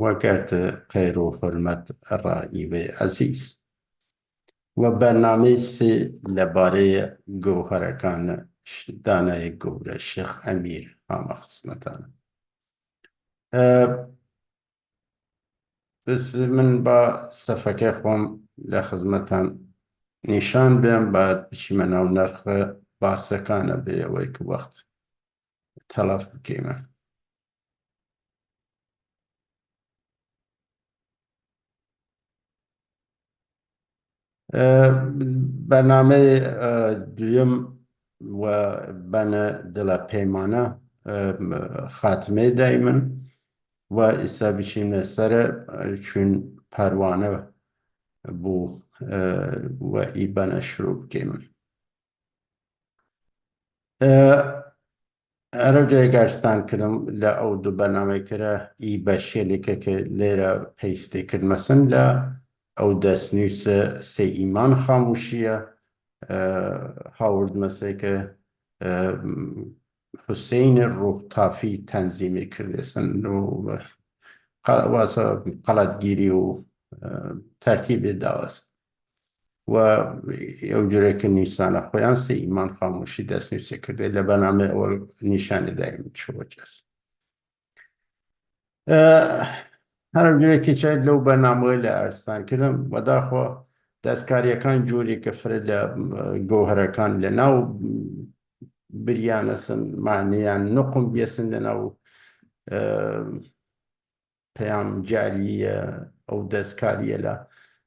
وەکرد خێر و حرمەت ڕائیبێ عەزیز و بەرنامەی سێ لەبارەی گەوهەرەکان دانایە گەورە شێخ ئەمیر هامە خزمەتانە. من بە سەفەکەی خۆم لە خزمەتان نیشان بێم بعد بچمە ناو نەرخە باسەکانە بێ ئەوەی کە وەخت تەڵەف بکەیمە. بەرنامەی دوویەم و بەنە دڵە پەیمانە خاتمەی دای من و ئێستا بچینە سەرە چون پەروانە بوو و ئی بەنە شروع بکەین. ئەرە جێگەرستان کردم لە ئەو دوو بەرنامەی ترە ئی بەشێلێکە کە لێرە پێیستی کرد مەسن لە ئەو دەستنووسە سێ ئیمان خاموشیە هاورد مەسێکە حوسێن ڕووتافی تەنزیمی کردێسن و واسە قەڵەتگیری و تەرتیبی داوەست و ئەو جۆرێکە نیسانە خۆیان سێ ئیمان خاموشی دەستنووسێ کردێ لە بەرنامە ئەوە نیشانی دایم چوەجەس. هەرم جۆرێکی چای لەو بەرنامەوەی لە ئەرستان کردم وەداخۆ دەستکاریەکان جۆرێکە فرە لە گۆهەرەکان لە ناو بریانەسن مانیان نقم بێسن لە ناو پەیام جاریە ئەو دەستکاریە لە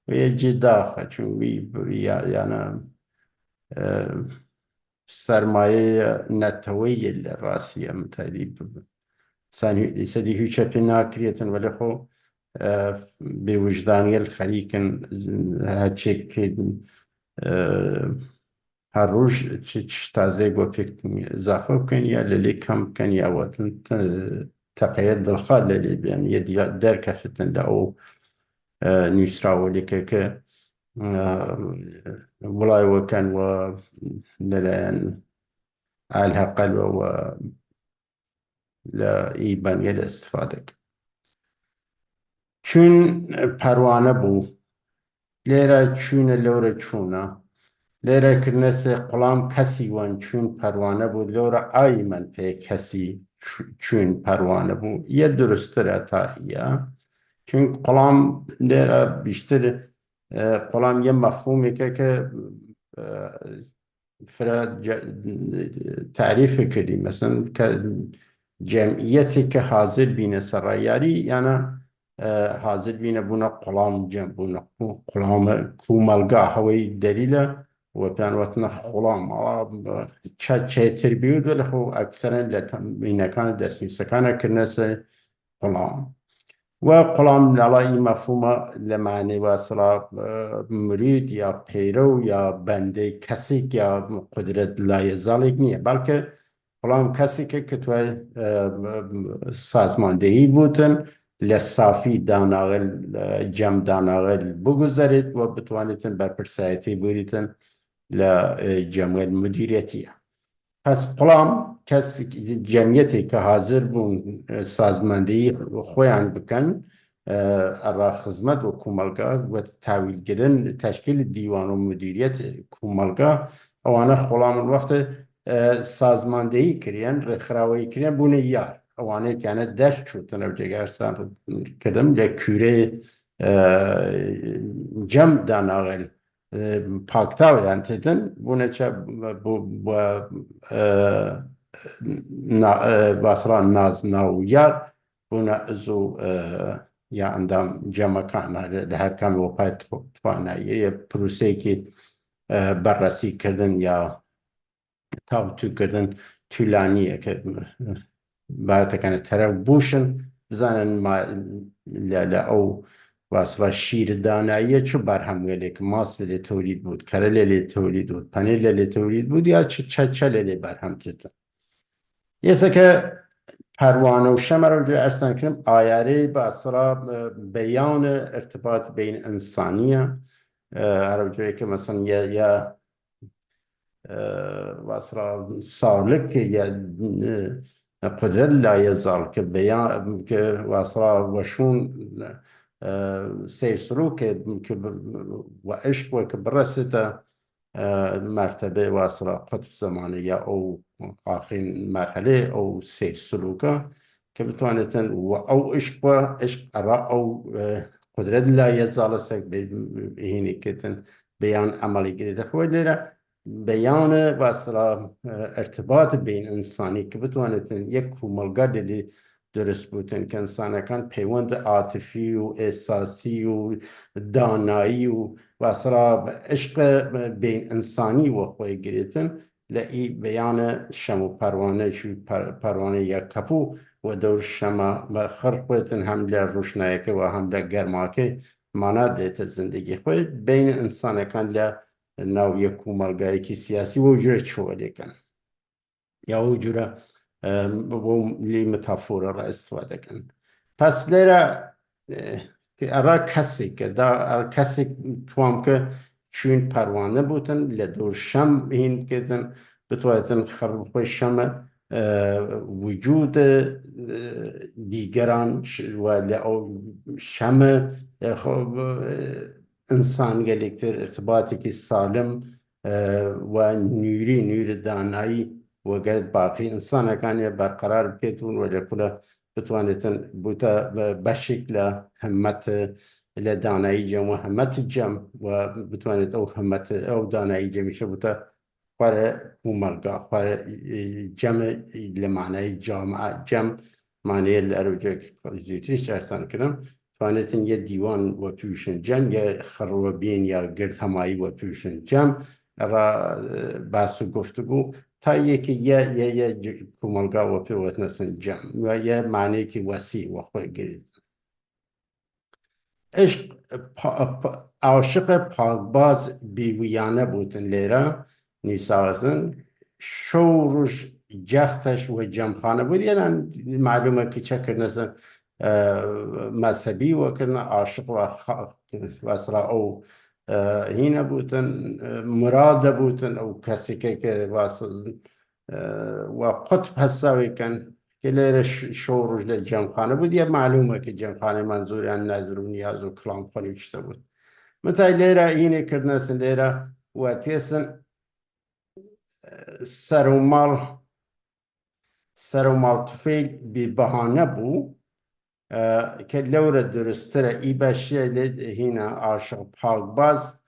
وێجی داخە چونوی یانە سەرمایە نەتەوەیە لە ڕاستیە متەدی سەدی هیچە پێ ناکرێتن وەلە خۆ بێوجدانیل خەریکن هەرچێک هەر ڕۆژ تازێک بۆ پێ ئزافە بکەن یا لە لێ کەم بکەن یاوەتن تەقەیە دڵخات لە لێ بێن یە دەرکەفتن لە ئەو نووسراوەلێکە کە وڵایوەکەن و لەلایەن ئالهەقەلەوە لە ئی بەنگە لە ئستفادەکە. چون پەروانە بوو لێرە چوونە لەورە چوونە لێرە کردنە سێ قوڵام کەسی وان چون پەروانە بوو لەورە ئای من پێ کەسی چون پەروانە بوو یە دروسترە تا ئیە چون قوڵام لێرە بیشتر قوڵام یە مەفهومێکە کە فرە تعریفی کردی مەسەن کە جەمعیەتی کە حازر بینە سەرڕاییاری یانە حازر بینە بوونە قوڵام جەم بوونە قوڵامە کومەلگا هەوەی دەلیلە و پێیانوەتنە قوڵام چێتر بیود لەخۆ ئەکسەرەن لە تەمبینەکان دەستنووسەکانە کردنە سەر قوڵام و قوڵام لەڵای مەفهومە لە معنی واسڵا مرید یا پەیرە و یا بەندەی کەسێک یا قودرەت لایەزاڵێک نییە بەڵکە قوڵام کەسێکە کە توای سازماندەیی بوتن لە سافی داناغل جەم داناغل بگوزەرێت و بتوانێتن بەرپرسایەتی بوریتن لە جەمعەت مدیرەتیە. پس قوڵام کەس جەمیەتێک کە حازر بوون سازماندەیی خۆیان بکەن ئەڕا خزمەت و کومەلگا و تاویلگرن تەشکیل دیوان و مدیریەت کومەلگا ئەوانە قوڵامن وەختە سازماندەیی کردیان ڕێکخراوەیی کردیان بوونە یار ئەوانەیەکیانە دەست چوتن ئەو جێگەرستان کردم لە کوورێ جەم داناغل پاکتاویان تێدن بوونەچە باسڕا نازنا و یار بوونە ئەز و یا ئەندام جەمەکان لە هەرکان وەپای تواناییە پروسەیەکی بەڕەسیکردن یا تاوتوکردن توولانیە کە باتەکەنە تەرە بوشن بزانن لە ئەو واسڵە شیرداناییە چ بەرهەموێلێک ماست لێ تەولید بود کەرە لێ تەولید بود پەنیر لێ تەولید بود یا چە لێ بەرهەمتتە یەسەکە پەروانە و شەمەرە ئەرسانکردم ئایارەی باسڕا بەیانە ارتباط بین ئینسانیە هەرەوجۆرێکە مەسەن یا باسڕا ساڵک یا قدرت لا يزال كبيان كواصلا وشون سير سلوك وعشق وكبرسته مرتبه واصلة قطب زمانية أو آخرين مرحلة أو سير سلوكه كبتوانة أو عشق عشق أرا أو قدرت لا يزال سك بهيني كتن بيان عملي جديد خوالي بيان واصلة ارتباط بين إنساني كبتوانة يكفو ملقاد اللي درست بوتن كإنسان كان بيوند عاطفي وإحساسي ودانایی و واصلا عشق بين إنساني وخوي جريتن لأي بيان شمو پروانه شو پروانه يا كفو ودور شما خرقوتن هم لروشنايك وهم لگرماك مانا ديت زندگي خوي بين إنسان كان ناو يكو ملقايكي سياسي وجرد شو عليكن يا وجرة بوم متافورة را استفاده کن پس لیره که ارا کسی که دا کسی توام که چون پروانه بودن لدور شم هین کدن بتوایتن خرب شم وجود دیگران و شم انسان گلیکتر ارتباطی که سالم و نور دانایی وقد باقي إنسان كان برقرار بكيتون ولا كله بتوانتن بوتا بشكل همت لداناي جم وهمت الجم وبتوانت أو همت أو داناي جم يشبوتا قرر ومرقا قرر جم لمعنى جامعة جم معنى الأروجك زيتيش أرسان كلام توانتن يا ديوان وبيوشن جم يا خروبين يا قرد هماي وبيوشن جم را باسو گفتگو تا یکی یه کومالگا و پیوت نسن جمع و یه معنی که وسیع و خوی گرید عاشق پاکباز بیویانه بودن لیره نیسازن شورش جختش و جمخانه بود یعنی معلومه که چه کرنسن مذهبی و کرنه عاشق و اصلا او هنا بوتن مراد بوتن او کسی که واصل و قطب هساوی کن که لیره شورش لجمخانه بود یه معلومه که جمخانه منظور یعنی نظر و نیاز و کلام خانی چطه بود متى لیره اینه کردنسن لیره و تیسن سر و مال تفیل بی بهانه بو که لوره درستره ای بشه هینا عاشق پاکباز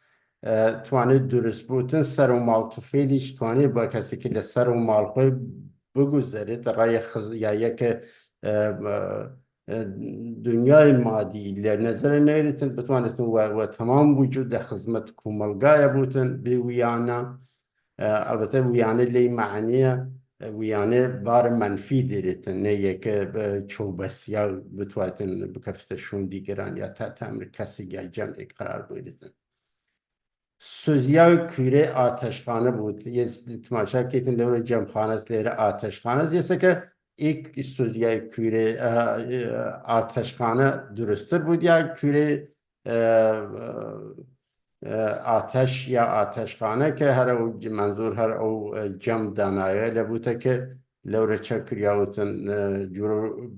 توانه درست بودن سر و مال توفیلیش توانه با کسی که لسر و مال خوی بگذارید رای یا یک دنیای مادی لنظر نیریتن بتوانستن و تمام وجود خدمت کوملگای بودن به ویانه البته ویانه لی معنیه ویانه بار منفی دیریتن نه یک چوبس یا بتوانستن بکفتشون دیگران یا تامر کسی یا جمع قرار بگیرتن سوزیا کوره آتشخانه بود یه تماشا کردن لور جمخانه است لیر آتشخانه است یه که ایک سوزیا کوره آتشخانه درستر بود یا کوره آتش یا آتشخانه که هر او منظور هر او جم دانایه لبوده که لور چکریاوتن جورو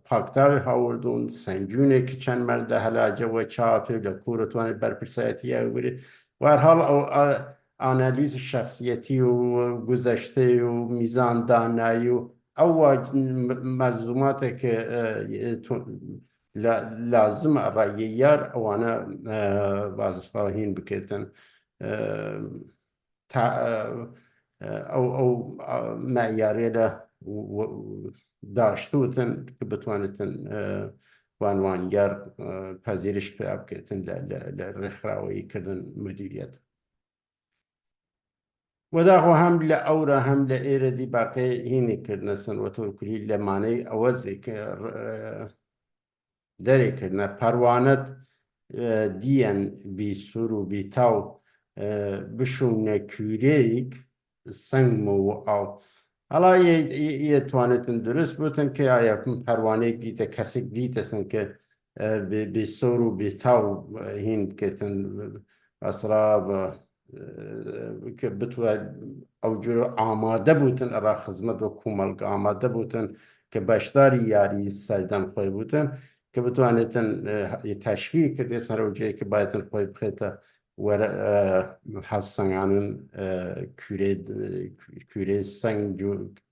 پاکتاوی هاوردون سنجونه که چند مرده هلاجه و چاپی لکورتوان برپرسایتی اوری و هر حال آنالیز شخصیتی و گذشته و میزان دانایی و او ملزومات که لازم رأييار وانا بعض فاهين بكيتن او معياري له داشتوتن كبتوانتن وانوانيار پذیرش پیاب کردن لرخراوی کردن مدیریت و دا خو هم لأورا هم لإيردي باقي هيني كردنسن و توكلي لماني أوزي دری کردن پروانت دیان بی سرو بی تاو بشون کوریک سنگ مو او حالا یه توانتن درست بودن که آیا پروانه دیده کسی دیده سن که بی سرو بی تاو هین کتن اسراب کە بتوە ئەو جۆرە ئامادە بوتن ئەڕا خزمەت وە کومەلگە ئامادە بوتن کە بەشداری یاری سەردەم خۆی بوتن کە بتوانێتن تەشویق کردێ سەرۆجەیە کە باەتن خۆی بخێتە وەرە هەڵسەنگانن کوورێ سەنگ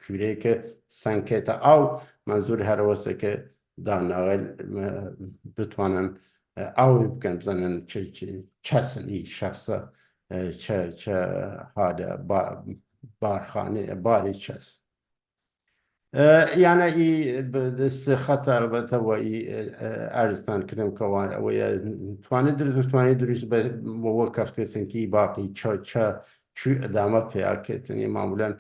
کوورەیەکە سەنگکێتە ئاو منزور هەرەوەسەکە داناغل بتوانن ئاوی بکەن بزانن چەسن ئی شخصە چە هادە بارخانێ باری چەس یانە ئی دەست خەتە البەتەوە ئی ئارستان کردم کەوان ئەوەیە توانێت دروست بەوە کەفتێسنکی باقی چوی ئەدامە پێیاکێتنی مامولەن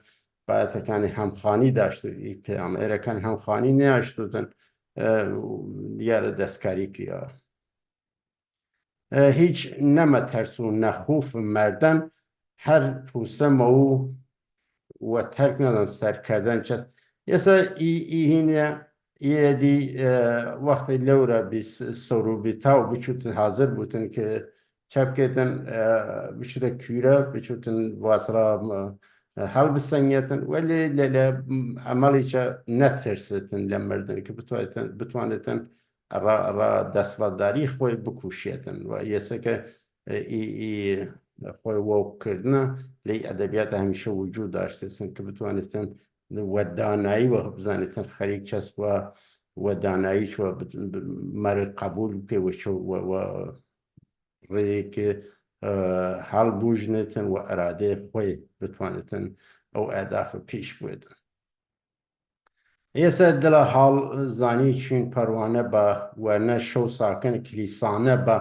باەتەکانی هەمخانی داشتی پێیان ئێرەکان هەمخانی نەیاشتوتن دیارە دەستکاری کرا هیچ نەمە تەرس و نەخوف مەردەن هەر پوسەمە و تەرک نەدەن سەرکردن چەست ئێستا ئیهینە ئێدی وەختی لەورە سەوروبیتا و بچوتن حاضر بوتن کە چەپکێتن بچوتە کوورە بچوتن واسرا هەڵ بسەنگێتن وەلێ لە ئەمەڵیچە نەترستن لە مردن کە بتوانێتن ڕا دەسڵاتداری خۆی بکوشێتن و ئێسەکە خۆی وەوکردنە لی ئەدەبیاتە هەمیشە وجود داشتن کە بتوانێتن وەدانایی وە بزانێتن خەریک چەسوە وەدانایی چوە مەرە قبول بکەوە ڕێیەکە هەڵبوژنێتن و ئەرادەیە خۆی بتوانێتن ئەو ئەهدافە پیش بێتن ئێستا دڵە حاڵ زانی چین پەروانە بە وەرنە شەو ساکن کلیسانە بە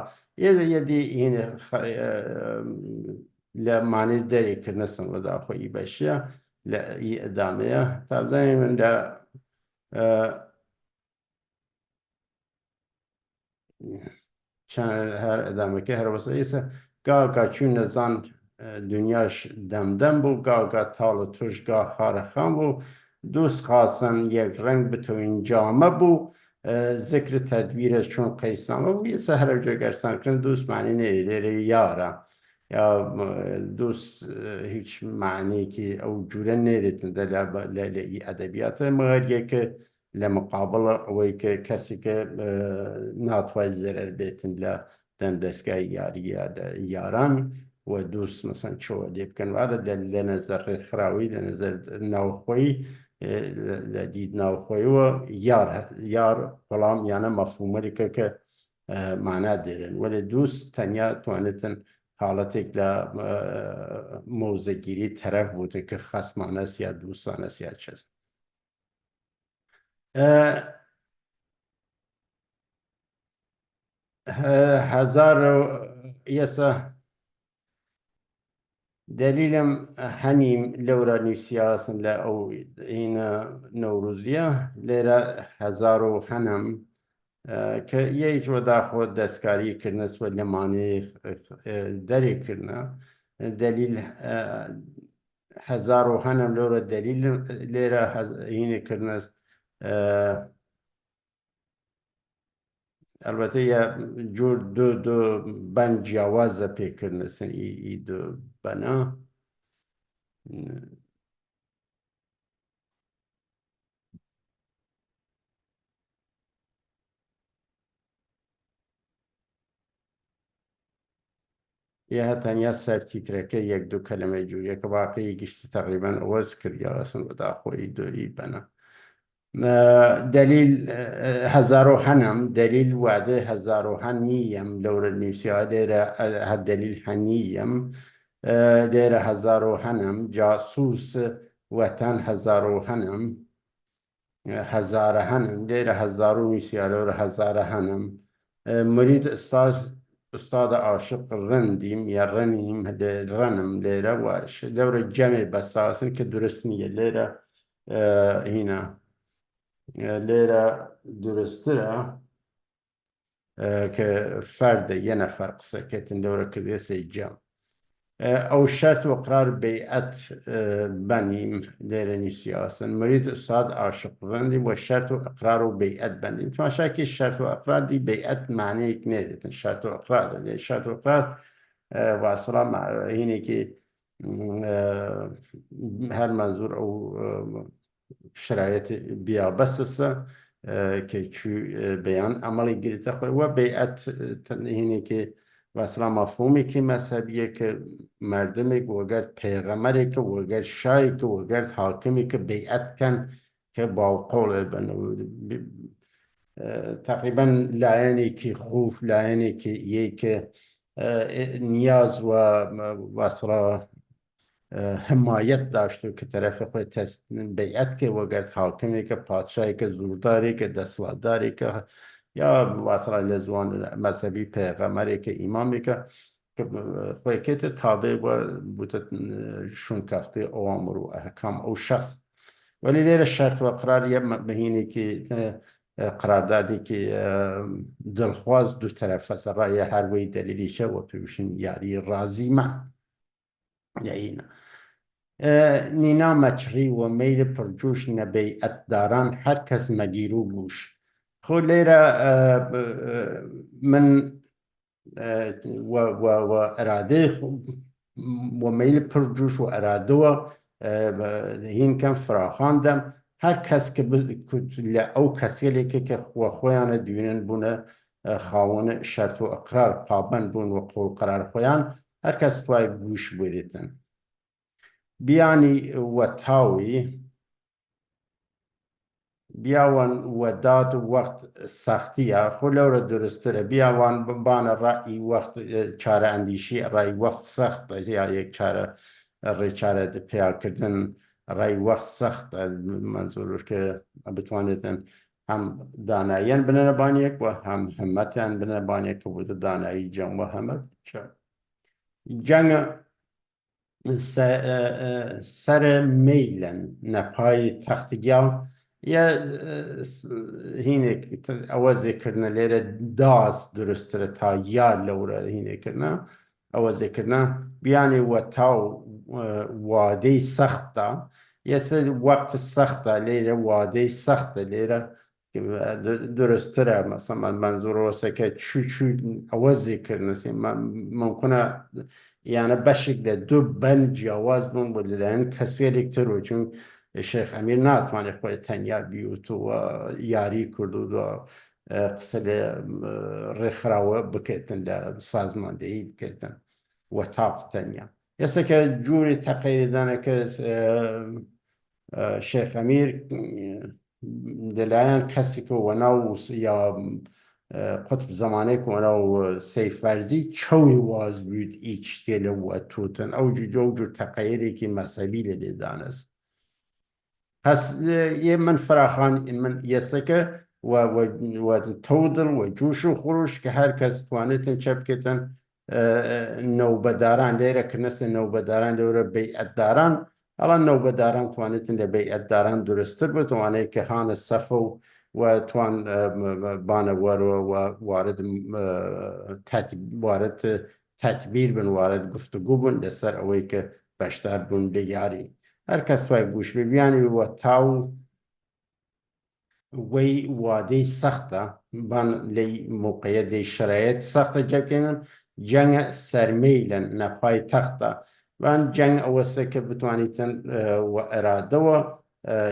یەدی لە مانێ دەرێکردنە سنوەدا خۆی بەشیە لە ئی ئەدامەیە تا بزانین من لە هەر ئەدامەکە هەروەسە ئێستا گاگا چوون نەزان دنیاش دەمدەم بوو گاگا تاڵە توشگا خارەخان بوو دوست خاصن یەک ڕنگ بتوین جامە بوو ذکر تەدویرە چۆن قەیسامە بوو ئێستا هەرە جێگەرستانکردن دووست معنی نێ لێرە یارە یا دووست هیچ معنەیەکی ئەو جورە نێرێتن لە ئەدەبیاتە مەگەریەکە لە مقابڵە ئەوەی کە کەسێکە ناتوانێت زەرەر بێتن لە دەستگای یاران و دووست مەسەن چۆوە لێ بکەن وادە لە نەزەر ڕێکخراوی لە نەزەر ناوخۆیی لە دید ناوخۆیەوە یار بەڵام یانە مەفهومەرێکە کە مانا دێرن وەلێ دووست تەنیا توانێتن حاڵەتێک لە مۆزەگیری تەرەف بووتن کە خەسمانە سیا دووستانە سیا چەست ئێستا دەلیلم هەنیم لەورە نووسیاسن لە ئەو هینە نەوروزیە لێرە هەزار و هەنم کە یەیچوە داخۆ دەستکاریکردنەوە لەمانێ دەرێکردە دەلیل هەزار و هەنم لەورە دەلیل لێرە هینێکردنە البته یە جور دو بەند جیاوازە پێکردنە ئی دو بەنا یا هەتەنیا سەرتیترەکە یەک دوو کەلمەی جووریەکە واقعی گشتی تقریبا ئەوەز کردیاوەسن بەداخۆی دوئی بەنا دلیل هەزار و هەنم دلیل وادە هەزار و هەنیەم لەورە نووسیا لێرە هەر دلیل هەنیەم لێرە هەزار و هەنم جاسووس وەتەن هەزار و هەنم هەزارە هەنم لێرە هەزار و نووسیا لەورە هەزارە هەنم مرید ئوستادە عاشق ڕەندیم یا ڕەنیم ڕەنم لێرە واش لەورە جەمێ بەساسن کە درست نییە لێرە هینە لێرە درسترە کە فەردە یە نەفەر قسەکەتن لەورە کردێ سەی جەم ئەو شەرت و قرار بەیعەت بەنیم لێرە نووسیاسن مرید ئوستاد عاشق ڕەندیم وە شەرت و ئەقرار و بەیعەت بەنیم تماشاکی شەرت و ئەقراری بەیعەت معنەیەک نێدێتن شەرت و ئەقرار لێ شەرت و ئەقرار واصلا هینی که هر منظور او شرایط بیا بسسه که چو بیان عملی گریته خواه و بیعت هینی که واصلا مفهومی که مذهبیه که مردمی که وگرد پیغمبری که وگرد شایی که وگرد حاکمی که بیعت کن که با قول تقریبا لایانی که خوف لایانی که یک نیاز و واصلا حمایت داشته که طرف خود بیعت که وگرد حاکمی که پادشاهی که زورداری که دستلاداری که یا واصلا لزوان مذهبی پیغمبری که امامی که خود که تابع و بوده شنکفته اوامر و احکام او شخص ولی لیر شرط و قرار یه بهینی که قراردادی که دلخواز دو طرف است رای هر وی دلیلی شه و توشن یاری رازی من یعنی نینا مچری و میل پرجوش نبیعت داران هر کس مگیرو بوش خو لیره من و اراده و میل پرجوش و اراده و هین کم فراخاندم هر کس که او کسی که خویان دیونن بونه خاون شرط و اقرار پابند بون و قول قرار خویان هر کس توی گوش بریتن بیانی و تاوی بیاوان و داد وقت سختیه خلو را درستره بیاوان بان رأی وقت چاره اندیشی رأی وقت سخت یا یک چاره پیار کردن رأی وقت سخت منظورش که بتوانیدن هم داناییان بنه بانیک و هم همتیان بنه بانیک که بود دانایی جنگ و همت جنگ سر میلن نپای تختگیان یا هینه اوازه کرنه لیره داست درستره تا یار لوره هینه کرنه اوازه کرنه بیانی و تاو واده سخته یا سر وقت سخته لیره واده سخته لیره درستره مثلا منظور واسه که چو اوازه کرنه ممکنه یعنی بشکل دو بند جواز بون بود لین کسی الکتر و چون شیخ امیر ناتوانه خود تنیا بیوت و یاری کرد و قصد رخراوه بکتن در سازماندهی بکتن و تاق تنیا یسا که جوری تقیید دانه که شیخ امیر دلایان کسی که وناو یا قطب زمانه که وناو سیف ورزی چوی واز بود ایچ تیل و توتن او جو تقییری که مذهبی لیدان است هس یه من فراخان من یسکه و تودل و جوش و خروش که هر کس توانیتن چپ کتن نوبداران لیره کنس نوبداران لیره بیعت داران الان نوبداران توانیتن لبیعت داران درستر بود توانه که هان صفو و توان بانه وارد تدبیر بن وارد گفتگو بن لسر اوی که بشتر بن بیاری هر کس توی گوش ببیانی و تاو وی واده سخته بان لی موقعیت شرایط سخته جکنن جنگ سرمیلن نپای تخته وان جنگ اوسته که بتوانیتن و اراده و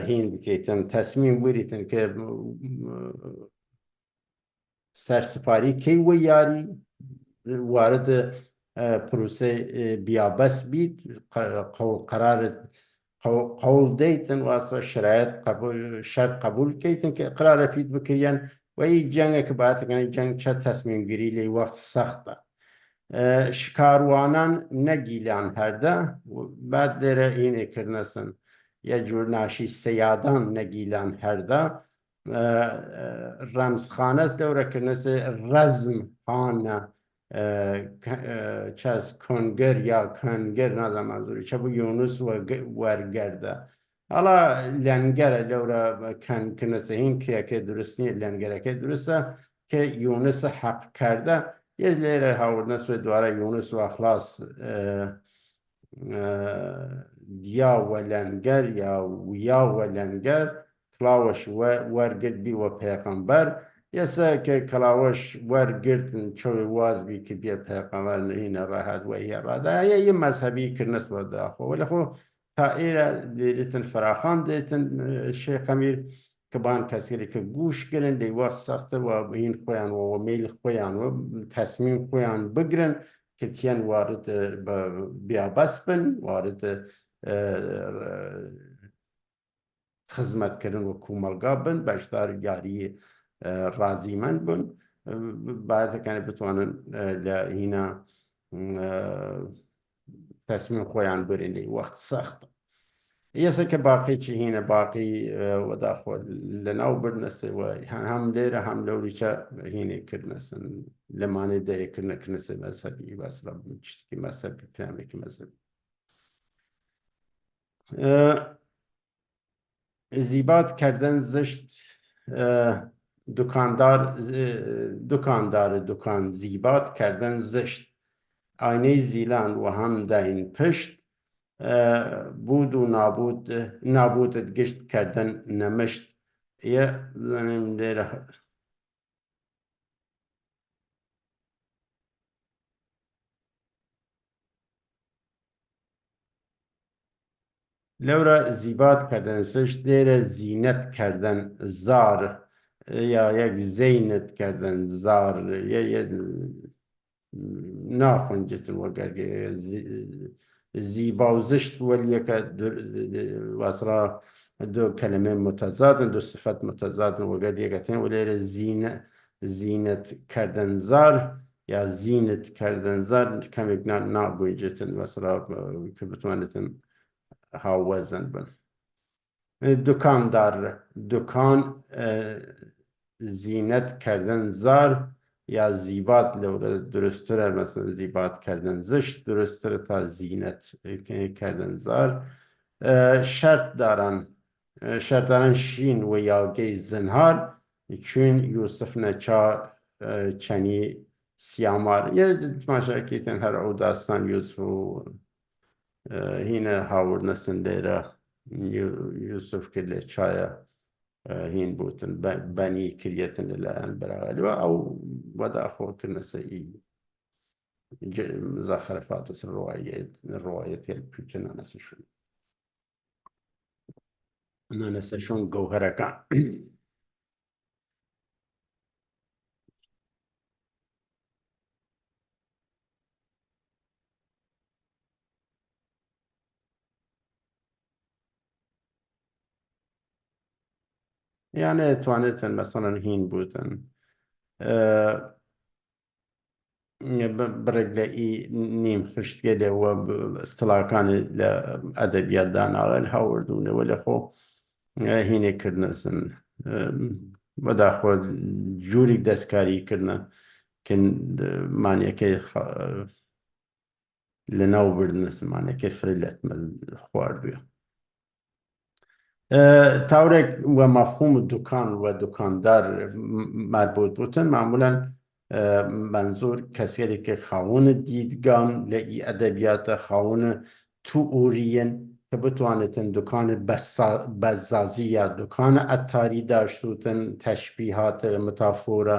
هین بکیتن تصمیم بریتن که سرسپاری کی و یاری وارد پروسه بیابس بید قول دیتن واسه شرط قبول کیتن که اقرار پید بکیین و این جنگ که باید کنی جنگ چه تصمیم گیری لی وقت سخته شکاروانان نگیلان هرده بعد دیره اینه کرنسن یه جور ناشی سیادان نگیلان هرده رمزخانه است دوره کرنسه رزم خانه چه کنگر یا کنگر نظر منظوری چه بو یونس ورگرده حالا لنگره لورا کنسه این که درست نیه لنگره که درسته که یونس حق کرده یه لیره هاوردنس و دواره یونس و اخلاص یا ولنگر یا ولنگر کلاوش ورگرد بی و پیغمبر ئێستا کە کەڵاوەش وەرگرتن چۆی واز بی کە بێ پێغەمبەر هینە ڕاهات وەهیە ڕادایە یە مەزهەبی کردنەس بۆ داخۆ لەخۆ تا ئێرە دێتن فراخان دێتن شێخ ئەمیر کە بان کەسێکە گوش گرن دەیوا سەختە و هین خۆیان و میل خۆیان و تەسمیم خۆیان بگرن کە تیان وارد بیابەس بن وارد خزمەتکردن و کومەلگا بن بەشدار یاری ڕازیمەند بوون باەتەکانی بتوانن لە هینە تەسمیم خۆیان برن لێ وەخت سەختە ئێستا کە باقیی هینە باقی وەداخۆ لەناو برنەسەوە هەم لێرە هەم لەوریچە هینێکردنەسن لەمانەی دەرێکردنە کنەسە مەسەبی بەسرە شتی مەسەبی پلانێکی مەسەبی زیبات کردن زشت دکان زیبات کردن زشت aynayı zilan و هم داین پشت بود و نابود گشت کردن نمشت یه زنیم دیره لورا زیبات کردن زشت دیره زینت کردن زار یا یک زینت کردن زار یا ناخونجتن وەگەر زیبا و زشت وەلیەکە وەسرا دو کەلمە متەزادن دو صفەت متەزادن وەگەر یەکەتێن و لێرە زینەت کردن زار یا زینت کردن زار کەمێک ناگونجتن وەسرا کە بتوانێتن هاوەزن بن دکان زینت کردن زار یا زیبات لەورە درستترە مەسەن زیبات کردن زشت درستترە تا زینەت کردن زار شەرتداران شین و یاگەی زنهار چون یوسف نەچا چەنی سیامار یە تماشاکێتن هەر ئەو داستان یوسف و هینە هاوردنەسن لێرە یوسف کرد لێ چایە هین بوتن بەنی کریەتن لەلایەن بەراوەلیەوە ئەو وەداخۆکردنەسەئی زەخرەفات و ڕوايەتێ پوتنە نەسەشون نەسەشون گەوهەرەکان یانە توانێتن مەسەڵەن هین بوتن بڕێک لە نیم خشتگە لێەوە ئستڵاکانی لە ئەدەبیات داناوێت هاوردوونەوە لە خۆ هینێکردنەسن بەداخۆ جووری دەستکاریکردنە کە مانیەکەی لە ناو بردنەسمانەکەی فرلەت خواردووە تاورێک وە مەفهوم دوکان و دوکاندار مربوط بوتن معمولاً منظور کەسێکێکی خاوەنە دیدگان لە ئەدەبیاتە خاوەنە توئوریەن کە بتوانێتن دوکانە بەزازی یا دوکانە ئەتاری داشتوتن تەشبیهاتە متافۆرە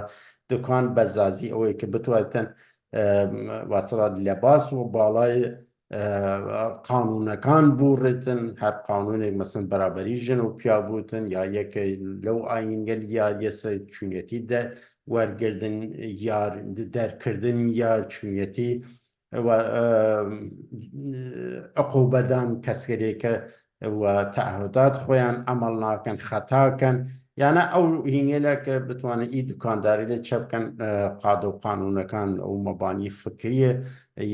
دوکان بەزازی ئەوەی کە بتوانێتن واترات لەباس و باڵای قانونەکان بوڕێتن هەر قانونێک مەسن بەرابەری ژن و پیا بوتن یا یەکە لەو ئاینگەل یاریەسە چونەتی وەرگردن یار دەرکردن یار چونەتی عقوبەدان کەسێکە و تەعهودات خۆیان ئەمەڵ ناکەن خەتاکەن یانە ئەو هینگێلە کە بتوانن ئی دوکانداری لە چەپکەن قاد و قانونەکان ئەو مەبانی فکریە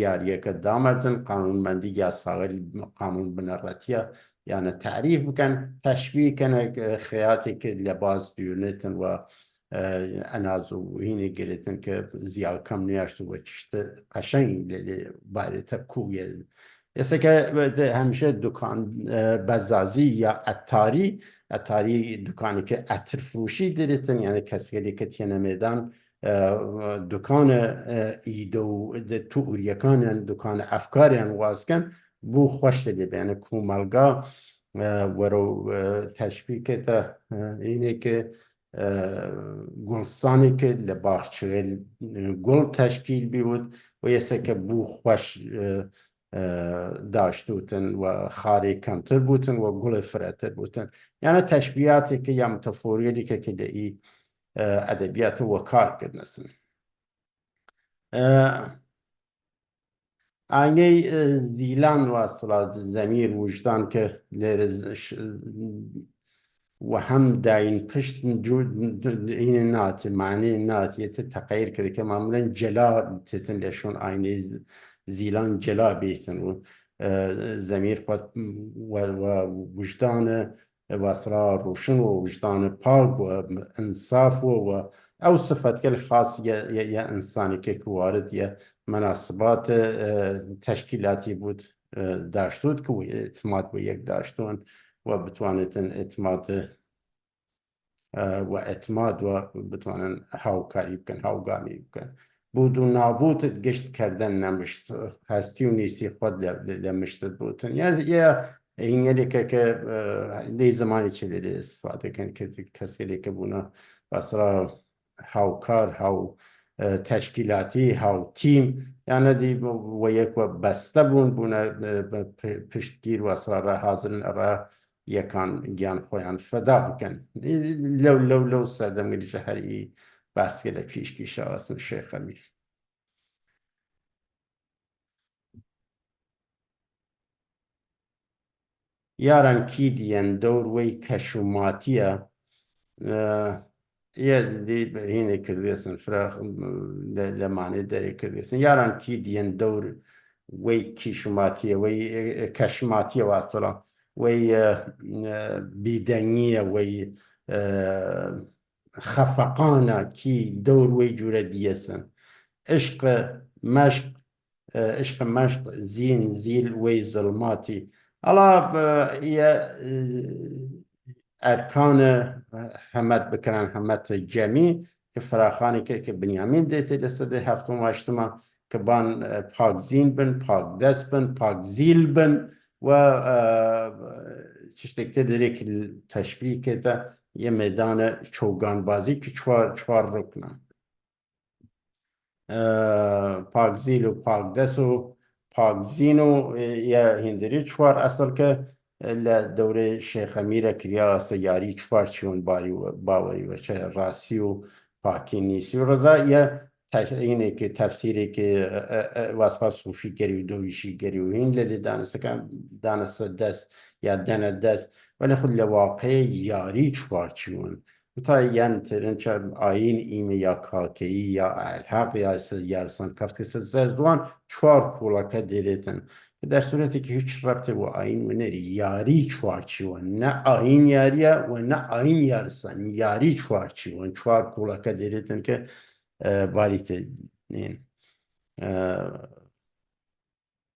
یاریەکە دامەرزن قانونمەندی یا ساغری قانون بنەڕەتیە یانە تعریف بکەن تەشبیهکەنە خەیاتێکە لە باز دوێنێتن و ئەناز و هینێ گرێتن کە زیاکەم نیاشت و چشتە قەشەنگ لێ بارێتە کوویە ئێستاکە هەمیشە دوکان بەزازی یا ئەتاری دوکانێکە ئەترفروشی دەرێتن یانە کەسێکە تێنە مێدان دوکانە ئیدە و توئوریەکانیان دوکانە ئەفکاریان وازکەن بوو خۆشتە لێبێنە کومەلگا وەرە تەشبیهکێتە هینێکە گوڵسانی کرد لە باخچەیە گوڵ تەشکیل بیوت و یەسەکە بوو خۆش داشتوتن و خارێ کەمتر بوتن و گوڵی فرەتر بوتن یانە تەشبیاتێکە یا متەفۆریەکە کە لە ئی ئەدەبیاتە وە کارکردنەسن ئاینەی زیلان واستڵا زەمیر وجدان کە لێرە وهم داين پشت این نات معنی نات یت تغییر کرد که معمولا جلا تتن لشون آینه زیلان جلا بیتن و زمیر خود و وجدان واسرا روشن و وجدان پاک و انصاف و او صفت که خاص یا انسانی که وارد یا مناسبات تشکیلاتی بود داشتود که اعتماد به یک داشتون و بتوانێتن اعتماد و بتوانن هاوکاری بکەن هاوگامی بکەن بود و نابوتت گشت کردن نەمشت هەستی و نیستی خۆت لە مشتت بوتن یا هینێکە کە لێ زمانی چ لێ استفادەکەن کەسێکە بوونە بەسرا هاوکار هاو تشکیلاتی هاو تیم یانە دی وە یەک وە بەستە بوونە پشتگیر و ئەسرارە حازرن ئەڕە یەکان گیان خۆیان فەدا بکەن لەو سەردەمەریشە هەری باسکە لە پیشکی شاوەسن شێخ ئەمیر یاران کی دیەن دەور وەی کەشوماتیە هینێ کردێسن فراخ لە مانێ دەرێ کردێسن یاران کی دیەن دەور وەی کیشوماتیە وەی کەشماتیە واتڵە وەی بیدەنگیە وەی خەفەقانە کی دەور وەی جورە دیەسن عشق مەشق زین زیل وەی زڵماتی ئەڵا ئەرکان هەمەت بکەن هەمەتە جەمی کە فراخانێکە کە بنیامین دێتێ لە سەدەی هەفتم و هەشتمە کە بان پاک زین بن پاک دەست بن پاک زیل بن و شتێکتر دەرێک تەشبیهکێتە یە مەیدانە چۆگانبازی کە چوار ڕوکنە پاک زیل و پاک دەست و پاک زین و یە هێندری چوار ئەسڵ کە لە دەورەی شێخ ئەمیرە کریاوە یاری چوار چیۆن باوەری وەچە ڕاستی و پاکی نیسی و ڕەزا یە هینێکی تەفسیرێکی وەسفا سوفیگەری و دۆویشیگەری و هین لە لێ دانەسەکان دانەسە دەست یا دەنە دەست وەلی خود لە واقعی یاری چوار چیۆن تا یان ترنچە ئاین ئیمە یا کاکەیی یا ئەلحاق یا یارسان کەفتکە زەردوان چوار کوڵەکە دێرێتن در صورتی که هیچ ربطی با آیین و نری یاری چوارچی و نه آیین یاریه و نه آیین یارسن یاری چوارچی و چوار کوڵەکە دێرێتن کە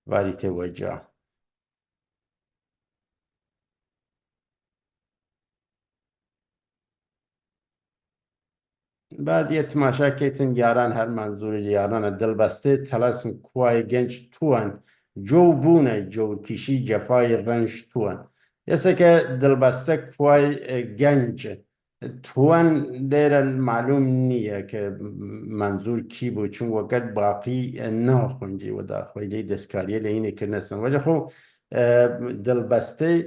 باریتێ وەجا بعد یە تماشاکێتن یاران هەر منزوری یارانە دڵبەستێ تەلەسم کوای گەنج تووان جۆ بوونە جۆرکیشی جەفای ڕەنج تووان یەسەکە دڵبەستە کوای گەنج تووان لێرە معلوم نییە کە منزور کی بوو چون وەکەت باقی ناخۆنجی وەداخۆی لێی دەستکاریە لە هینێکردنەسن وەلی خۆ دڵبەستەی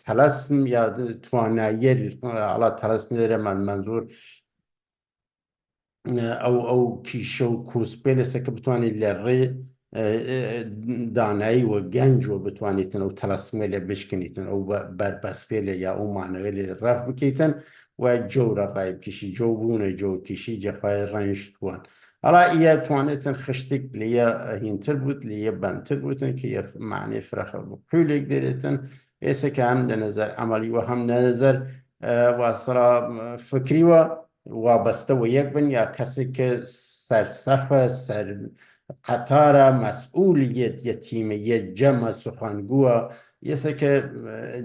تەلەسم یا تواناییە ئەڵا تەلەسم لێرە منزور ئەو کیشە و کوسپێلەسە کە بتوانێت لە ڕێ دانایی و گەنج و بتوانیتن ئەو تەلەسمە لێ بشکنیتن ئەو بەربەستێ لە یا ئەو مانەوە لێ ڕەف بکەیتن و جۆرە ڕای بکیشی جۆ بوونە جۆرکیشی جەفای ڕەنج توان ئەڵا ئیە توانێتن خشتێک لێیە هینتر بوت لێیە بەندتر بوتن کە یە معنی فرەخە بوو پولێک دێرێتن ئێسەکە هەم لە نەزەر ئەمەلی وە هەم نەزەر واسرا فکریوە وابەستە و یەک بن یا کەسێک کە سەرسەفە سەر قەتارە مەسئولیت یەتیمەیە جەمە سوخەنگووە یەسەکە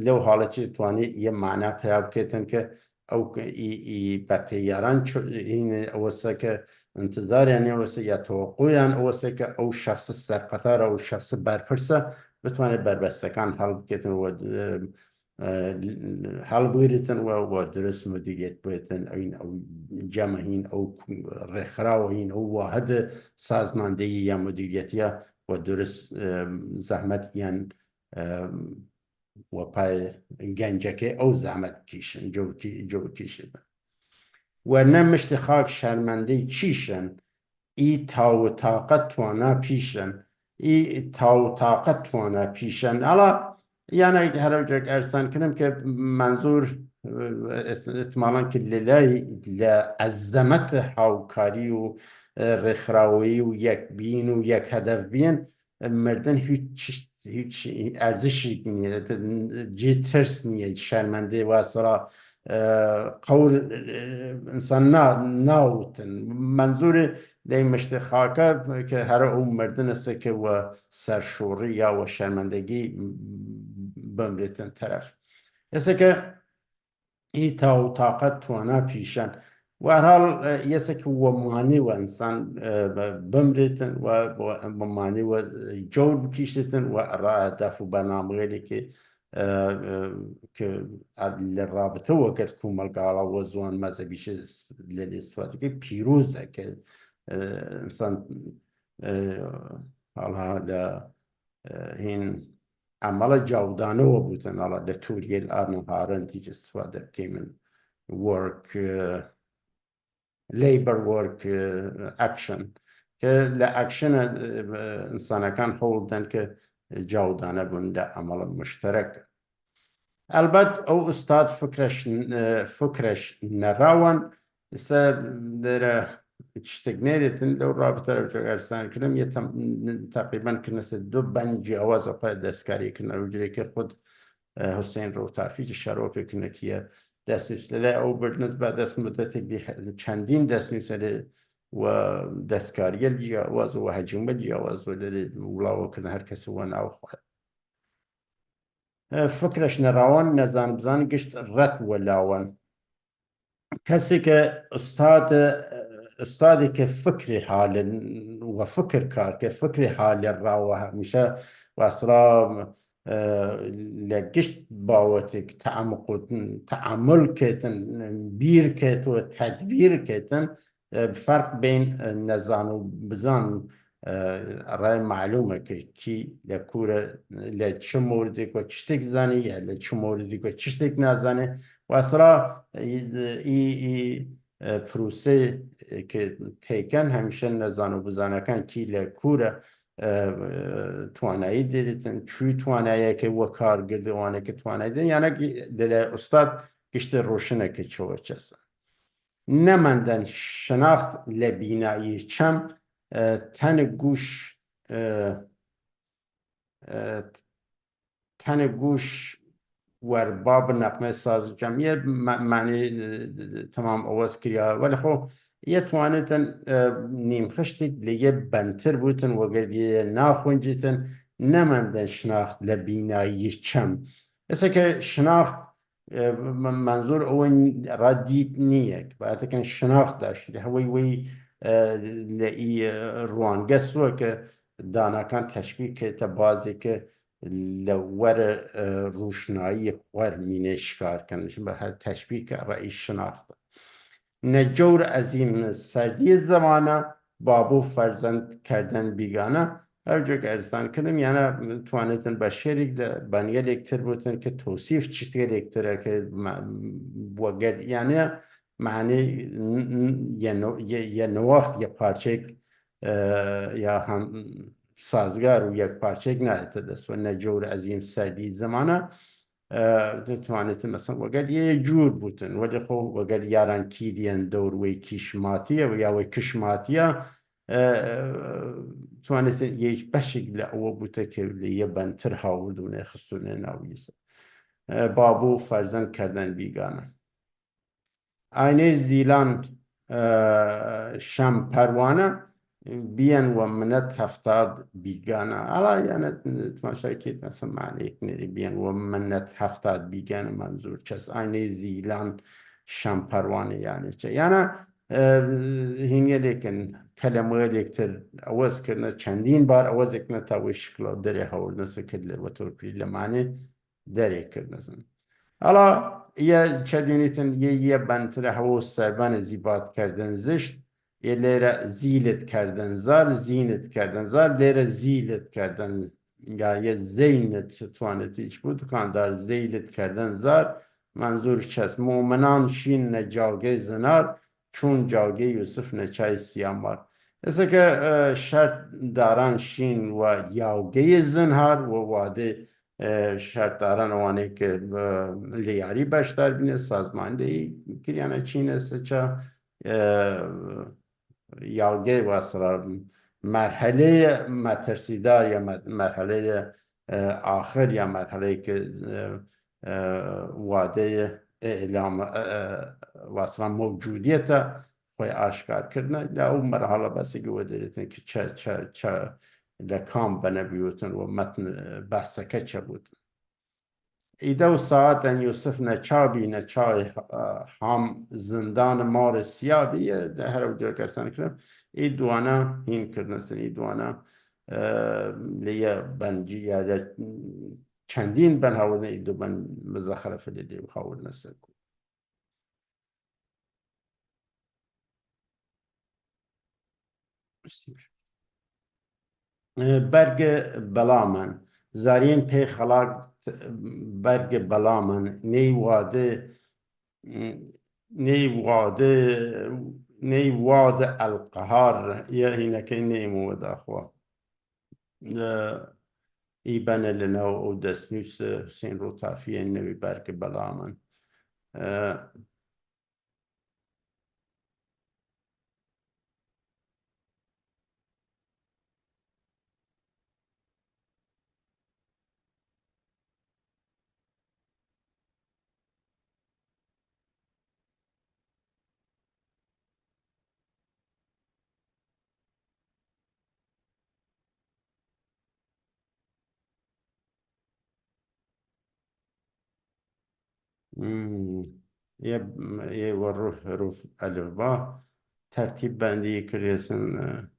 لەو حاڵەتی توانێت یە مانا پیا بکێتن کە ئەو بەپێیاران ئەوەسە کە انتظاریان ئەوەسە یا تەوەقۆیان ئەوەسە کە ئەو شەخصە سەرقەتارە ئەو شەخصە بەرپرسە بتوانێت بەربەستەکان هەڵ بکێتن هەڵبگریتن و درست مدیریت بێتن ئەوین ئەو جەمەهین ئەو ڕێکخراوەهین ئەو واحدە سازماندەیی یا مدیریەتە و درست زەحمەتیان وەپای گەنجەکەی ئەو زەحمەت کیشن جەوتیشن وەرنە مشتی خاک شەرمەندەی چیشن ئی تاو تاقەت توانا پیشن ئی تاو تاقەت توانا پیشن ئەڵا یانە هەرەوجێک ئەرسانکردم کە منزور احتمالاً کرد لە ئەزەمەت هاوکاری و ڕێکخراوەیی و یەکبین و یەک هەدەف بین مردن هیچ ئەرزشی نییە جێ ترس نییە شەرمەندەی واسەڕا قەول ئینسان ناوتن منزوری لەی مشتی خاکە کە هەرە ئەو مردنەسەکەوە سەرشۆڕی یاوە شەرمەندەگی بمرێتن تەرەف ئێسەکە ئی تاو تاقەت توانا پیشەن وهرحال یەسێکی وەمانی و ئینسان بمرێتن و وەمانی و جەور بکیشتن و ڕائەدەف و بەرنامەیەکی کە لە ڕابطەوە کرد کومەلگاڵا وە زۆن مەزەبیش لە لێسفاتەکە پیرۆزە کە ئینسان هەڵها لە هین ئەمەڵە جاودانەوە بوتن ئەڵە لە تووریێل ئارنەهارن تیج استفادە بکەی من وەرک لیبەر وەرک ئەکشن کە لە ئەکشنە ئینسانەکان هەوڵدەن کە جاودانە بوون لە ئەمەڵە مشتەرەک ئەلبەت ئەو ئوستاد فکرش نەراوان ئێستا لێرە شتێک نێرێتن لەو ڕابطە ئەرسانکردم تقریبا کردنەسە دوو بەنج جیاواز ئەوقای دەستکاریکردن ڕوجرێکی خود حوسێن ڕۆتافیجی شارۆپێکنەکیە دەستنووس لەلای ئەو بردنت بە دەست مدەتێک چەندین دەستنووسە و دەستکاریە جیاواز و هەجومە جیاواز لە وڵاوەکردن هەر کەس وە ناوخوات فکرش نەراوان نەزان بزان گشت ڕەت وەلاوان کەسی کە ئوستادێکە فکری حالن و فکر کار کە فکری حالی ڕاوە هەمیشە واسرا لە گشت باوەتێک تەعامل کێتن بیر کێت و تەدبیر کێتن فەرق بین نەزان و بزان ڕای معلومە کە کی لە کورە لە چ موردێک و شتێک زانی یا لە چ موردێک و چ شتێک نازانێ واسرا پروسێ کە تێکەن هەمیشە نەزان و بزانەکان کی لە کورە توانایی دێتن چوی توانایەکە وە کارگردوانێکە توانایی دێن یانە لە ئوستاد گشتە ڕۆشنەکە چۆرچەسە نەمەندەن شناخت لە بینایی چەم تەنە گوش وەرباب نەقمە ساز جەمیە معنی تەمام ئەوەز کریا وەلی خۆ یەتوانێتن نیم خشتێک لە یە بەنتر بوتن وەگەردیە ناخۆنجیتن نەمەندەن شناخت لە بینایی چەم ئێستا شناخت منزور ئەوە ڕادیت نییە بەعاتەکەن شناخت داشت هەوەی وەی لە ئی ڕوانگە سووە کە داناکان تەشبیه کێتە بازێکە لە وەرە ڕوشنایی خوەر مینێ شکارکەن بە هەر تەشبیه کە ڕەئی شناختە نەجەور ئەزیم سەردی زەمانە بابوو فەرزەند کردن بیگانە هەرجۆک ئەرزانکردم یانە توانێتن بە شێرێک لە بەنگەلێکتر بوتن کە تۆسیف چشتێکترە کە وەگەر یانە معنی یە نەوەخت یە پارچێک یا هەم سازگار و یەک پارچێک نایەتە دەستوە نەجەور ئەزیم سەردی زەمانە دەتوانێتن مەسەڵەن وەگەر یە جوور بوتن وەلی خۆ وەگەر یاران کیدیان دەوروەی کیشماتیە و یاوەی کشماتیە توانێتن یەک بەشێک لە ئەوە بوتە کە لە یە بەنتر هاوردونێ خستونێ ناویسە بابوو فەرزەند کردن بیگانە ئاینەی زیلان شەم پەروانە بیان و منەت هەفتاد بیگانە ئەڵا یانە تماشاکێت ئەسم معنەیەک نێری بیان و منەت هەفتاد بیگانە منزور چەس ئاینەی زیلان شەم پەروانە یانێچە یانە هینگەلێکن کەلەمەیەکتر ئەوەزکردنە چەندین بار ئەوەزێکنە تاوەی شکڵە دەرێ هەوڵنەسە کرد لە وەتۆپی لەمانێ دەرێکردنەسن حالا یه چدونیتن یه بنتره هوا سربان زیبات کردن زشت یه لیره زیلت کردن زار زینت کردن زار لیره زیلت کردن یا یه زینت توانت ایچ بود کاندار زیلت کردن زار منظور چست مومنان شین نجاگه زنار چون جاگه یوسف نچای سیامار مثل که شرط داران شین و یاگه زنهار و واده شرط دارن اوانه که لیاری بشتر بینه سازماندهی کریانه چینه سچا یاگه و اصلا مرحله مترسیدار یا مرحله آخر یا مرحله که واده اعلام و اصلا موجودیت خوی آشکار کردن در اون مرحله بسی گوه که چه لکام بنبیوتن و متن بحثکه چه بود ایده و ساعت یوسف نچابی نچای هم زندان مار سیابی ده هر او جور کرسان کردم ای دوانا هین کردن سن ای دوانا لیه بنجی یا چندین بن هاوردن ای دو بن مزخرف لیه هاوردن سن برگ بلامن زارین پی خلاق برگ بلامن نی واده نی واده نی واده القهار یه هینه که نیمو داخوا ای بنه لنا و دستنوس حسین روطافیه نوی برگ بلامن یه یه وروح حروف الف با ترتیب بندی کریسن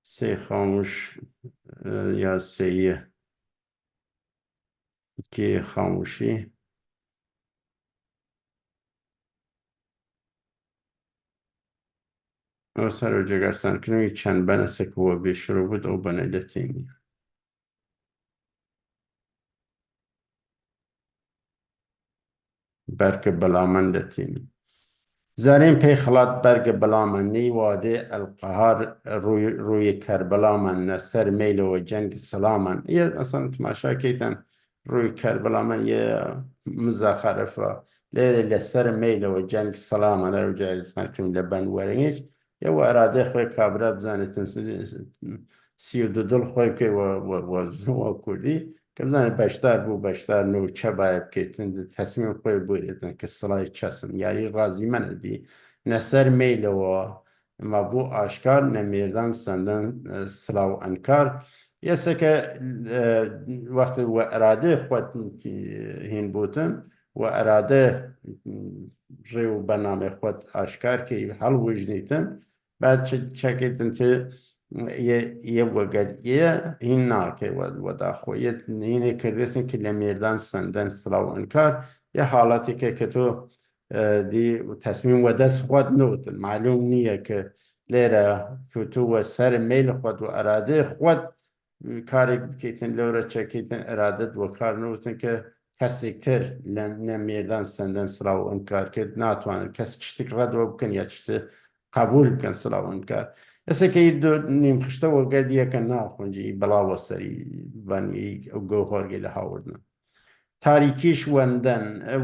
سه خاموش یا سه که خاموشی او سر و جگرسان کنوی چند بنا سکوه بیشرو بود او بنا لتینی برگ بلامن لتینی زارین پی خلات برگ بلامن نی واده القهار روی کربلامن نسر میل و جنگ سلامن یه اصلا تماشا کیتن روی کربلامن یه مزخرفه لیره لسر میل و جنگ سلامن رو جایرسان کنیم لبن ورنگیش یه و اراده خوی کابره بزانستن سی و دو دل خوی که و کردی که بزنه بشتر بو بشتر نو چه باید که تصمیم خوی بوریدن که صلاح چسن یعنی رازی من دی نسر میل و ما بو آشکار نمیردن سندن سلاو انکار یه که وقت و اراده خود هین بودن و اراده ریو برنامه خود آشکار که حل وجنیتن بعد چکیتن که یه وگر این ناکه و دا خویت اینه کردیسن که لمیردان سندن سلاو انکار یه حالتی که تو دی تصمیم و دست خود نوتن معلوم نیه که لیره که تو و سر میل خود و اراده خود کاری بکیتن لوره چکیتن اراده و کار نوتن که کسی تر لمیردان سندن سلاو انکار که ناتوانن کسی چشتک رد و بکن یا چشتک قبول بکن سلاو انکار Essa که نیم خشته و گردیه که ناخونجی بلا و سری بانی و گوهر گله هاوردن تاریکیش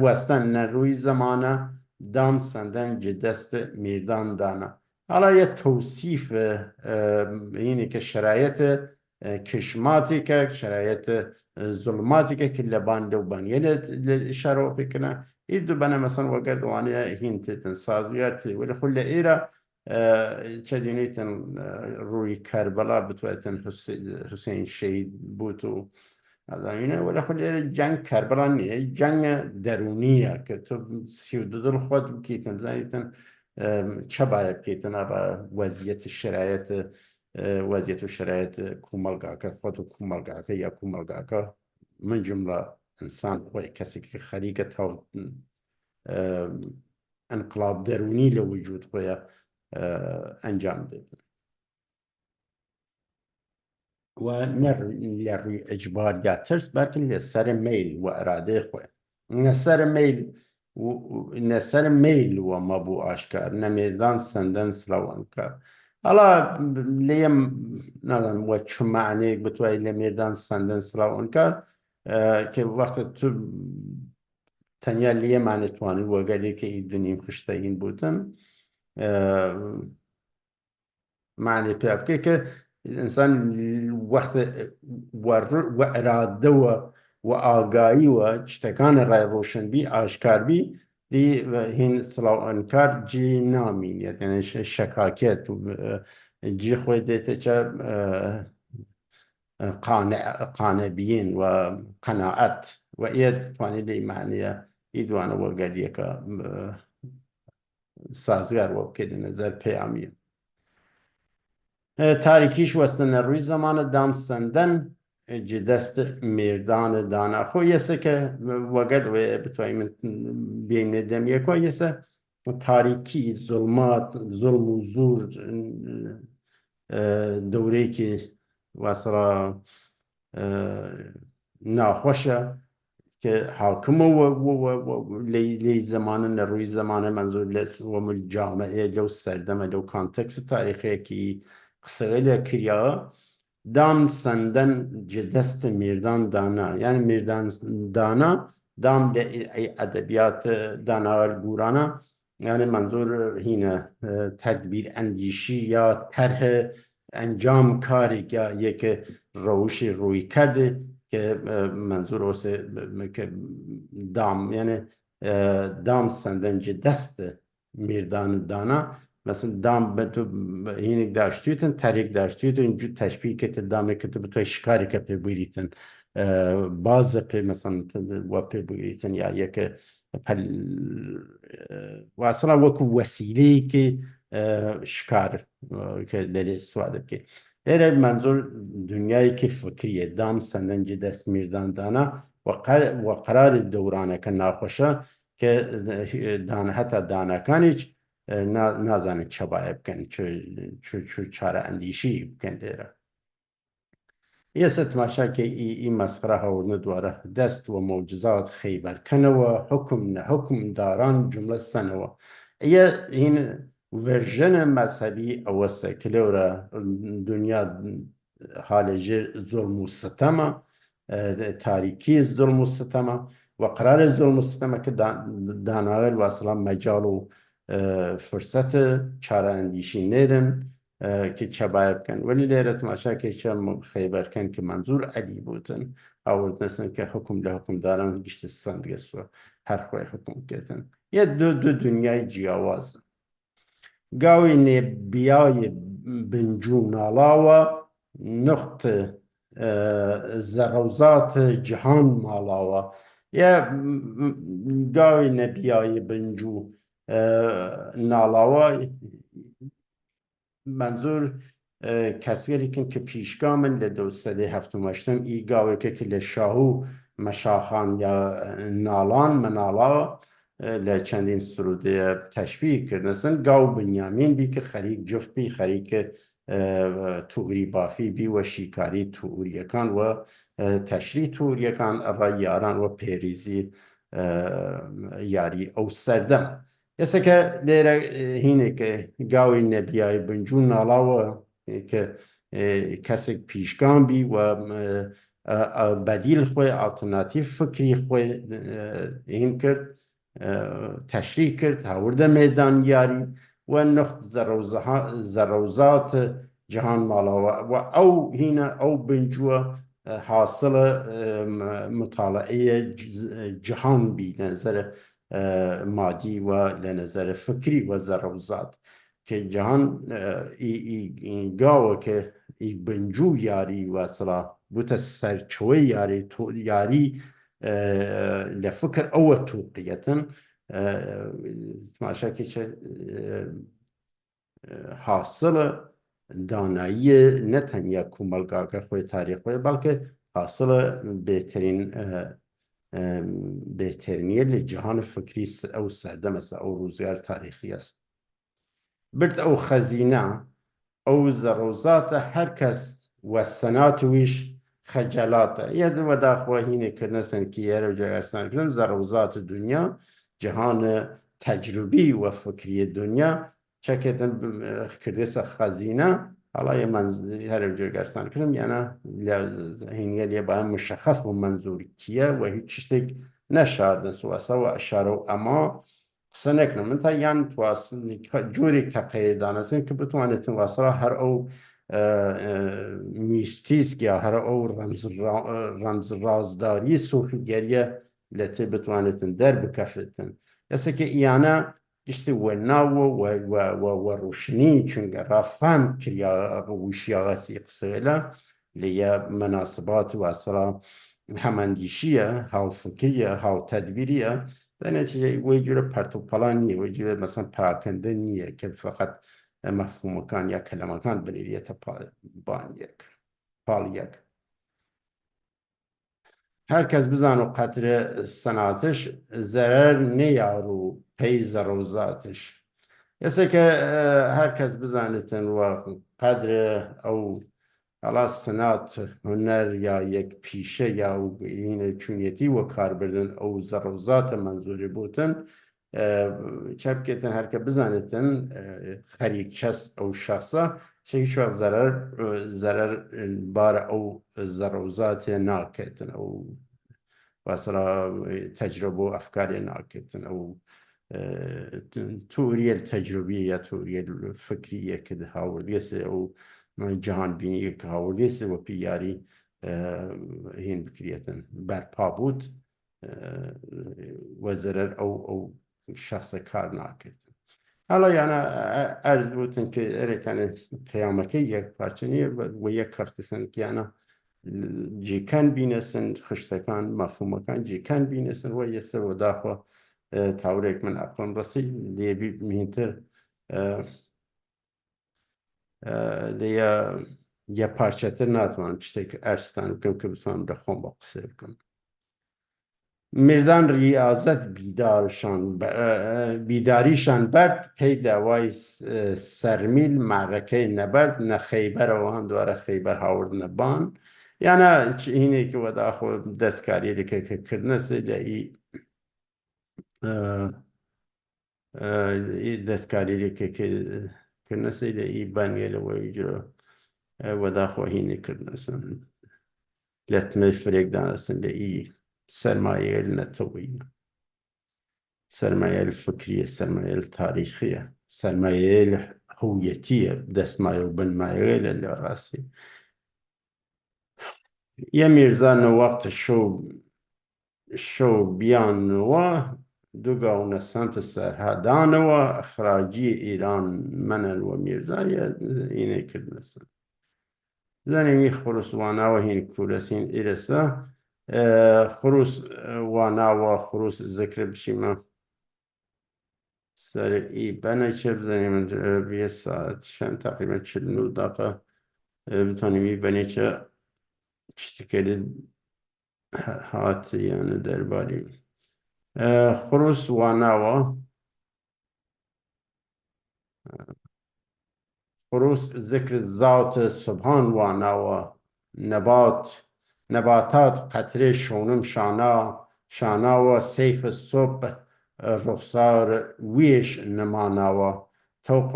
وستن روی زمانه دام سندن جدست میردان دانا حالا یه توصیف اینی که شرایط کشماتی که شرایط ظلماتی که لبان دو بانیه اشاره بکنه این دو بنا مثلا وگرد وانه هینتتن سازیارتی ولی خل ایره چدینیتن روی کربلا بتویتن حسین شهید بود و اینه ولی خود جنگ کربلا نیه جنگ درونیه که تو سی و دو خود بکیتن زنیتن چه باید بکیتن را وضعیت و شرایط کوملگاه که خود کوملگاه که یا کوملگاه که من جمله ئینسان خۆی کەسێکی خەریکە انقلاب دەرونی لە وجود خۆیە ئەنجام دێت و نە لە ڕووی ئەجبار یا ترس بەڵکە لە سەر میل و ئەرادەی خۆی نەسەر میل وە مەبوو ئاشکار نەمێدان سندەن سلاوانکار هەڵا لێم نادەم وە چ معنەیەک بتوای لە مێدان سندەن سلاوانکار کە وەختە تو تەنیا لێمانەتوانین وەگەلێکە ئیدونیم خشتەین بوتن معنی پێ بکەی کە ئینسان وەختە وە ئەرادەوە و ئاگاییوە شتەکانە ڕای ڕۆشنبی ئاشکاربی دی هین سڵاوئەنکار جێ نامینێت شەکاکێت و جێ خۆی دێتە چە قانەبیین و قەناعەت و ئێ توانی لێی معنیە ئیدوانە وەگەلیەکە سازگار وە بکەیت لە نەزەر پەیامیە تاریکیش وەستنە ڕووی زەمانە دام سندەن جی دەست مێردانە دانا خۆ یەسەکە وەگەل وێ بتوای من بێنێ دەمیەکە یەسە تاریکی زڵمات زڵم و زور دەورەیەکی واسڕا ناخۆشە کە حاکمەوە لەی زەمانە لە ڕووی زەمانە منزور لە وەمل جامعەیە لەو سەردەمە لەو کانتەکس تاریخەیەکی قسەوە لە کریاوە دام سندەن جدەستە میردان دانا یعنی میردان دانا دام لە ئەدەبیات داناوەر گورانە یعنی منزور هینە تەدبیر ئەندیشی یا تەرح ئەنجام کارێکە یەکە ڕەوشی ڕووی کردێ کە منزور ئۆسێ دام یعنی دام سندەن جدەستە میردان دانا مثلا دام تو هینێک داشتیتن تەرێک داشتیتن جو تەشبیه کردە دامێکە بتوای شکارێکە پێ بگریتن بازە پێ مەسەن وە پێ بگریتن یا یەکە واسڵا وەکو وەسیلەیەکی شکار کە لەلێ استفادە بکەیت لێرە منزۆر دنیایەکی فکریە دام سەندەنجی دەست میرداندانا وە قەراری دەورانەکە ناخۆشە کە هەتا دانەکانیش نازانێت چە باە بکەن چارە ئەندیشی بکەن لێرە ئێستا تماشاکە ئی مەسخرە هەوردنە دووارە دەست و مەوجزات خەیبەرکەنەوە حکم نەحکم داران جملە سەنەوە ئە هین ڤێرژنە مەذهبی ئەوەسە کە لێورە دنیا حالێژێ زۆڵم و ستەمە تاریکی زۆڵم و ستەمە و قەرارە زۆڵم و ستەمەکە داناوێت واسڵام مەجاڵ و فرسەتە چارە ئەندیشی نێرن کە چەبایە بکەن وەلی لێرە تماشاکێکە خەیبەرکەن کە منزور عەلی بوتن ئاوردنەسن کە حکم لە حکمداران گشتە سەندگەسوە هەر خۆی حکم بکێتن یە دوو دنیای جیاوازە گاوی نێبیای بنجوو ناڵاوە نقطە زەڕەوزات جیهان ماڵاوە یە گاوی نەبیای بنجوو ناڵاوە منزور کەسێکن کە پیشگا من لە دەوسەدەی هەفتم هەشتم ئی گاوێکە کە لە شاه و مەشاخان یا ناڵان مناڵاوە لە چەندین سرودەیە تەشبیه کردنەسن گاو بنیامین بی کە خەریک جفتی خەریکە تووری بافی بی وە شیکاری تووریەکان و تەشری تووریەکان ڕای یاران وە پێریزی یاری ئەو سەردەم ئێستا لێرە هینێکە گاوی نەبیای بنجوو ناڵاوە کە کەسێک پیشگان بی و بەدیل خۆی ئالتەرناتیڤ فکری خۆی هین کرد تەشریح کرد هاوردە مێدان یاری و نقط زەڕەوزات جیهان ماڵاوە و ئەو هینە ئەو بنجووە حاصلە مطالعەیە جیهان بی لە نەزەرە مادی و لە نەزەرە فکری و زەڕەوزات کە جیهان گاوە کە بنجوو یاری واسڵا بوتە سەرچۆی یاری لە فکر ئەوە تووقیەتن تماشاکێکە حاصلە داناییە نەتەنیا کومەلگاکە خۆی تاریخۆی بەڵکە حاصلە بێترین بهترینیە لە جیهان فکری ئەو سەردەمەسە ئەو ڕووزگار تاریخی است برد ئەو خەزینە ئەو زەڕۆزاتە هەر کەس وەسەنات ویش خەجەلاتە یەد وەداخوا هینێکردنە سنکی ئێرە و جێگەرسانکردن زەڕۆزات دنیا جیهان تەجروبی و فکری دنیا چەکێتن کردێسە خەزینە هەڵایە هەرە جێگەرسانکردن یانە هینیە لێ باە مشەخەص بۆ منزورکیە و هیچ شتێک نەشاردن سواسە و ئەشارە و ئەما قسەنێکنە من تا یان جۆرێک تەقەیردانەسن کە بتوانێتن واسەرا هەر ئەو میستیسکیا هەر ئەو ڕەمزڕازداری سوفیگەریە لە تێ بتوانێتن دەربکەفتن ئەسەکە ئیانە گشتی وەناوە و ڕوشنی چونگە ڕافام کریا وشیاغەسی قسەلە لە مناسبات واسەرا هەمەندیشیە هاوفکریە هاو تەدبیریە نتیجه وی جوره پرتوپەڵان نییە وی جوره مثلا پراکنده نییە کە فقط مەفهومەکان یا کەلەمەکان بنێریەتە پاڵ یەک هەر کەس بزان و قەدرە سەناتش زەرەر نەیار و پەی زەڕۆزاتش ئێستا هەر کەس بزانێتن و قەدرە ئەو هەڵا سنات هونەر یا یەک پیشە یا هینە چونەتی وە کاربردن ئەو زەڕۆزاتە منزوری بوتن چە بکێتن هەرکە بزانێتن خەریک چەس ئەو شخصە شێکی شوە زەرەر بارە ئەو زەڕۆزاتێ ناکێتن ئەو باسەرا تەجربە و ئەفکارێ ناکێتن ئەو توریە تەجروبی یا توریە فکریە کە هاوردێسێ ئەو جیهان بینی کە هاوردێسێ وە پیاری هین بکرێتن بەرپا بوت وە زەرەر ئەو شخصە کار ناکێتن هەڵا یانە ئەرز بوتن کە ئەرێکانە پەیامەکەی یەک پارچەنیە وە یەک کەفتەسن کیانە جیکەن بینەسن خشتەکان مەفهومەکان جیکەن بینەسن وە یەسەر وە داخوا تاورێک من ئەقلم ڕسی لێبی مهینتر لێە یە پارچەتر ناتوانم شتێک ئەرستان بکەم کە بتوانم لە خۆم بە قسە بکەم مردان ریاضت بیداریشان برد پێی داوای سەرمیل مەعرەکەی نەبەرد نە خەیبەرەوە هەندوارە خەیبەر هاوردنە بان یانە هینێکی وەداخۆ دەستکاریەکەکردنە سێدایی دەستکاریەکەکردنە سێدایی بانیە لەوەی جرە وەداخۆ هینێکردنەسن لەتمە فرێکدانەسن لە ئی سەرمایە نەتەوەیە سەرمایە فکریە سەرمایە تاریخیە سەرمایە هویەتیە دەستمایە و بنمایە لە ڕاستی یە میرزانە وەقتە شەو بیانەوە دووگاونە سەنتە سەرهادانەوە ئەخراجی ئیران منەوە میرزایە هینێکردنەسن زانێمی خروس واناوە هین کورەسین ئیرەسە خروس واناوە خروس ذکر بشیمە سەر ئی بەنەچە بزانێ من بێ ساعت شەن تقریبا 49 دقیقە بتوانێمی بەنێچە شتەکەی هات یانە دەرباری خروس واناوە خروس ذکر ذات سبحان واناوە نباتات قطره شونم شاناوە سیف صبح رخسار ویش نماناوە توق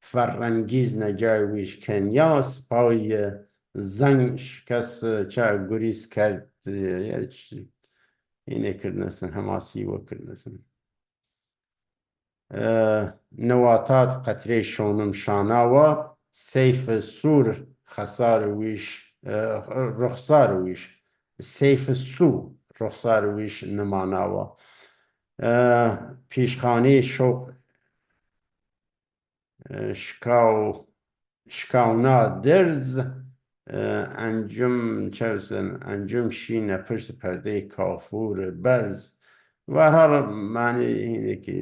فرنگیز نەجای ویش کنیا سپای زەنگ شکەس چا گوریز کرد هینێکردنەسن هەماسی وەکردنەسن نەواتات قەترەی شۆنم شاناوە سەیف سوور خەسار ویش ڕخسار ویش سەیف سوو ڕخسار ویش نماناوە پیشخانەی شۆق شکاونا دەرز ئەنجوم شینە پشت پەردەی کافور بەرز وهر معنی اینه که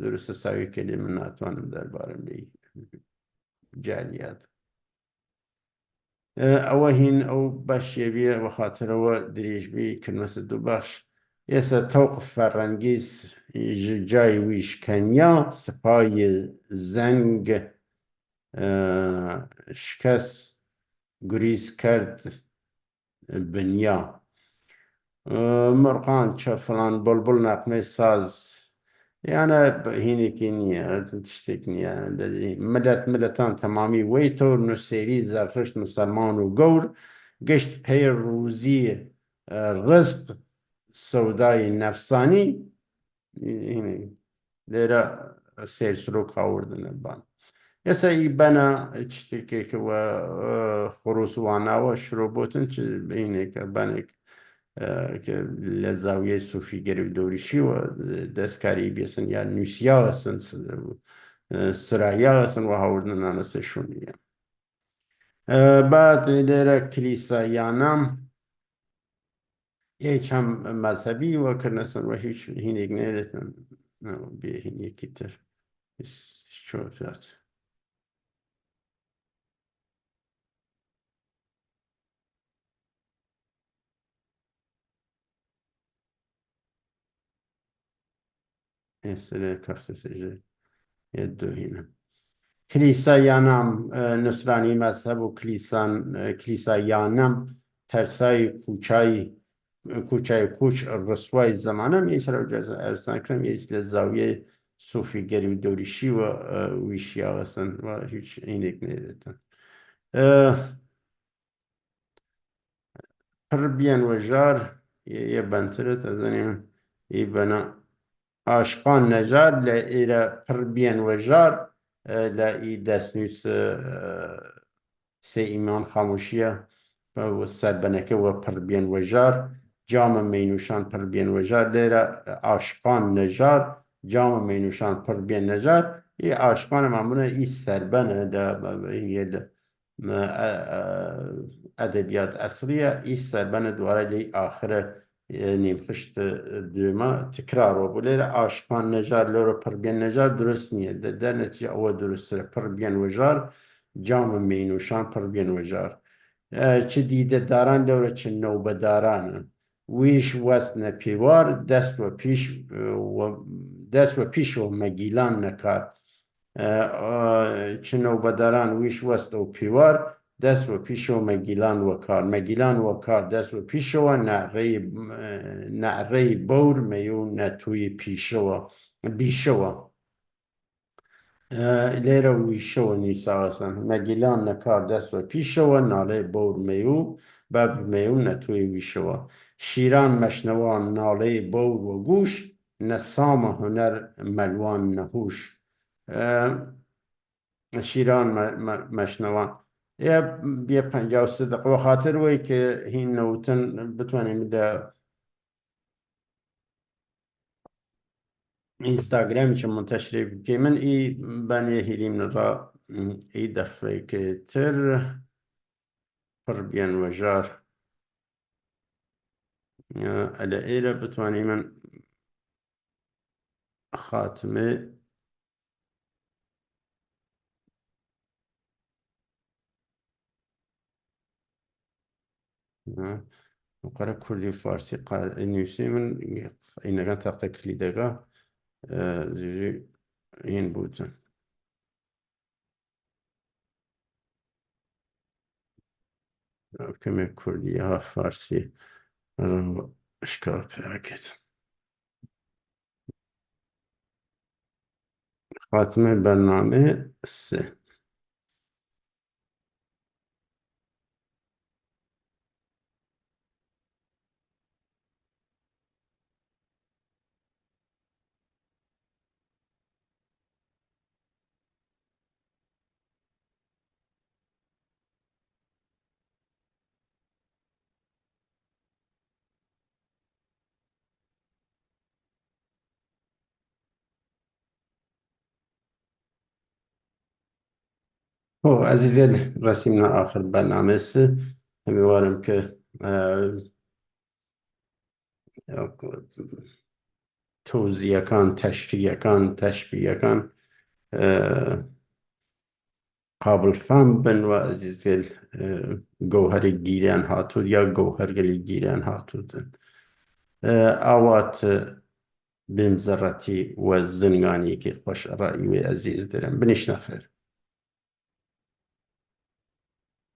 درست ساوی کلی من ناتوانم دربارم لی جالیات ئەوە هین ئەو بەشێبیە بە خاطرەوە درێژبی کردمەسە دوو بەش ئێستا تەوقف فەرەنگیز جای ویشکەنیا سپای زەنگ شکست گریز کرد بنیا مرقان چە فلان بڵبڵ نەقمەی ساز یانە هینێکی نییە شتێک نییە ملەتان تەمامی وەی تۆر نووسێری زەرتشت مسلمان و گەور گشت پێی ڕووزی ڕزق سەودای نەفسانی لێرە سێر سرۆک هاوردنە بان ئێستا ئی بەنە شتێکێکەوە خڕوسواناوە شرۆبۆتن چ بینێکە بەنێک لە زاویە سوفی گەری و دەوریشیوە دەستکاری بێسن یان نووسیاوەسن سرایاوەسن و هاوردنانە سەشونیە بعد لێرە کلیسایانام هیچ هەم مەذهبی وەکردنەسن وە هیچ هینێک نێرێتن بێ هینێکی تر شۆفات ئێستا لێ کەفتە سێژێ دوهینە کلیسایانام نووسرانی مەذهب و کلیسایانم تەرسای کوچای کوچ ڕسوای زەمانەم هیچ ئەرسان کرم هیچ لە زاویە سوفی گەری و دەوریشی و ویشیاوەسن و هیچ عینێک نێرێتن پڕ بیان وەژار یە بەنترت ئەزانیم ئی بەنە ئاشقان نەژار لە ئێرە پڕ بیان وەژار لە ئی دەستنووس سێ ئیمان خاموشیە سەربەنەکەوە پڕ بیان وەژار جامە مەینوشان پڕ بیان وەژار لێرە ئاشقان نەژار جامە مەینوشان پڕ بیان نەژار ئی ئاشقانە مامونە ئی سەربەنە ئەدەبیات ئەسڵیە ئی سەربەنە دوارە لێی ئاخرە نێمخشت دوێمە تکرارەوە بۆ لێرە ئاشقان نەژار لۆرە پڕ بیان نەژار دروست نییە دەرنەتیجە ئەوە دروسترە پڕ بیان وەژار جامە مەینوشان پڕ بیان وەژار چ دیدەداران لەورە چ نەوبەدارانە ویش وەستنە پێوار دەست وە پیشەوە مەگیلان نەکات چ نەوبەداران ویش وەستە و پیوار دەست وە پیشەوە مەگیلان وەکار مەگیلان وەکار دەست وە پیشەوە نەعرەی بەور مەیە و نەتووی بیشەوە لێرە ویشەوە نیساوەسن مەگیلان نەکار دەستوە پیشەوە ناڵەی بەور مەیوو بەمەیە و نەتووی ویشەوە شیران مەشنەوان ناڵەی بەور وە گوش نەسامە هونەر مەلوان نەهوش شیران مەشنەوان بێ 53 دقەوە خاطر وەی کە هین نەوتن بتوانین بدە ئینستاگرامیشە منتەشری بکەی من ئی بەنێ هیلیم نڕا ئی دەفەیکتر پڕ بیان وەژار لە ئێرە بتوانی من خاتمێ وقرە کوردی فارسی نووسی من ئینەکان تەختە کلیدەکە زیری هین بووتن کەمێک کوردی ها فارسی شکار پێکێت خاتمە بەرنامێ سێ عزیزێ ڕسیمنا آخر بەرنامێ سێ هەمیوارم کە تۆزیەکان تەشتیەکان تەشبیەکان قابل فهم بن و ئەزیزێل گەوهەرێک گیریان هاتوو یا گەوهەرگەلی گیریان هاتووتن ئاوات بمزەڕەتی و زنگانێکی خۆش ڕای وێ ئەزیز درم بنیشنە خێر.